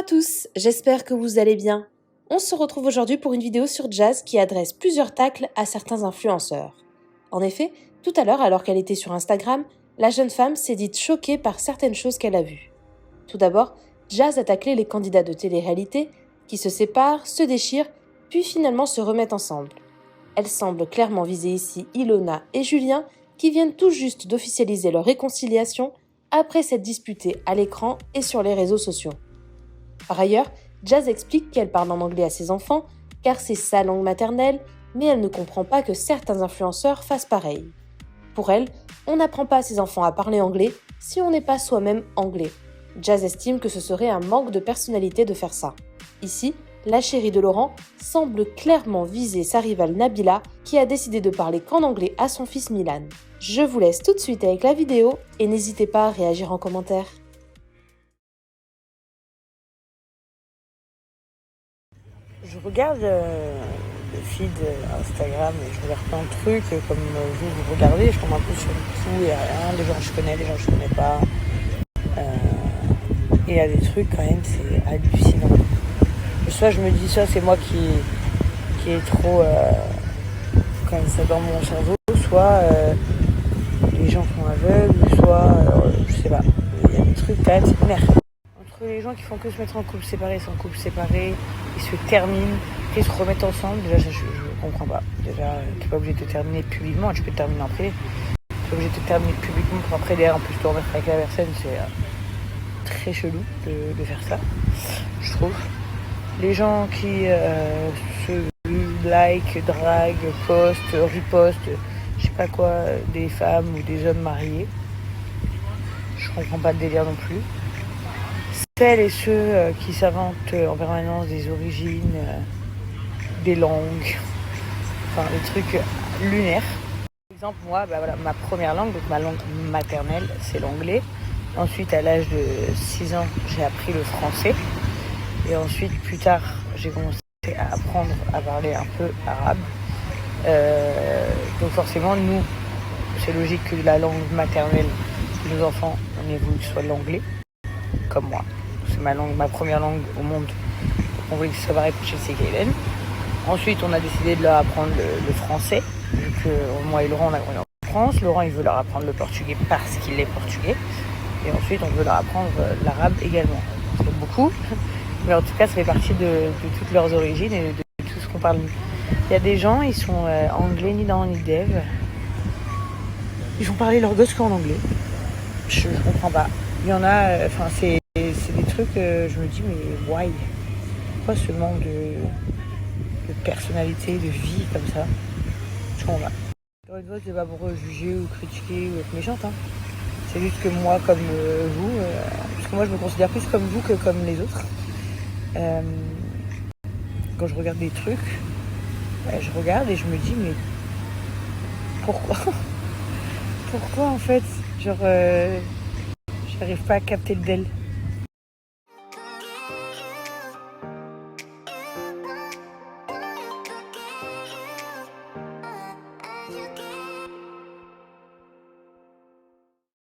tous, j'espère que vous allez bien. On se retrouve aujourd'hui pour une vidéo sur Jazz qui adresse plusieurs tacles à certains influenceurs. En effet, tout à l'heure, alors qu'elle était sur Instagram, la jeune femme s'est dite choquée par certaines choses qu'elle a vues. Tout d'abord, Jazz a taclé les candidats de télé-réalité qui se séparent, se déchirent, puis finalement se remettent ensemble. Elle semble clairement viser ici Ilona et Julien qui viennent tout juste d'officialiser leur réconciliation après s'être disputés à l'écran et sur les réseaux sociaux. Par ailleurs, Jazz explique qu'elle parle en anglais à ses enfants car c'est sa langue maternelle, mais elle ne comprend pas que certains influenceurs fassent pareil. Pour elle, on n'apprend pas à ses enfants à parler anglais si on n'est pas soi-même anglais. Jazz estime que ce serait un manque de personnalité de faire ça. Ici, la chérie de Laurent semble clairement viser sa rivale Nabila qui a décidé de parler qu'en anglais à son fils Milan. Je vous laisse tout de suite avec la vidéo et n'hésitez pas à réagir en commentaire. Je regarde le feed Instagram et je regarde plein de trucs comme vous regardez, je tombe un peu sur tout et rien, des gens que je connais, des gens que je connais pas. Et il y a des trucs quand même, c'est hallucinant. Soit je me dis ça c'est moi qui est trop comme ça dans mon cerveau, soit les gens sont aveugles, soit je sais pas. Il y a des trucs quand même, c'est merde. Entre les gens qui font que se mettre en couple séparé, sans couple séparé, ils se terminent, et se remettent ensemble, déjà je comprends pas. Déjà, t'es pas obligé de te terminer publiquement, tu peux te terminer en privé. T'es pas obligé de te terminer publiquement pour après derrière en plus te remettre avec la personne, c'est très chelou de faire ça, je trouve. Les gens qui se like, drague, postent, repostent, je sais pas quoi, des femmes ou des hommes mariés, je comprends pas le délire non plus. Celles et ceux qui s'inventent en permanence des origines, des langues, enfin des trucs lunaires. Par exemple, moi, ma première langue, donc ma langue maternelle, c'est l'anglais. Ensuite, à l'âge de 6 ans, j'ai appris le français. Et ensuite, plus tard, j'ai commencé à apprendre à parler un peu arabe. Donc forcément, nous, c'est logique que la langue maternelle de nos enfants, on ait voulu que ce soit l'anglais, comme moi. C'est ma première langue au monde. On voulait que ça soit pareil pour Chelsea et Kaylen. Ensuite, on a décidé de leur apprendre le français, vu que moi et Laurent, on a grandi en France. Laurent, il veut leur apprendre le portugais parce qu'il est portugais. Et ensuite, on veut leur apprendre l'arabe également. C'est beaucoup, mais en tout cas, ça fait partie de toutes leurs origines et de tout ce qu'on parle. Il y a des gens, ils sont anglais ni dans ni dev. Ils font parler leur gosse qu'en anglais. Je comprends pas. Il y en a, c'est des trucs, je me dis, mais why? Pourquoi ce manque de personnalité, de vie comme ça? Je comprends pas. Encore une fois, c'est pas pour juger ou critiquer ou être méchante. Hein. C'est juste que moi, comme vous, parce que moi je me considère plus comme vous que comme les autres. Quand je regarde des trucs, je regarde et je me dis, mais pourquoi? Pourquoi en fait? Genre, j'arrive pas à capter le DEL.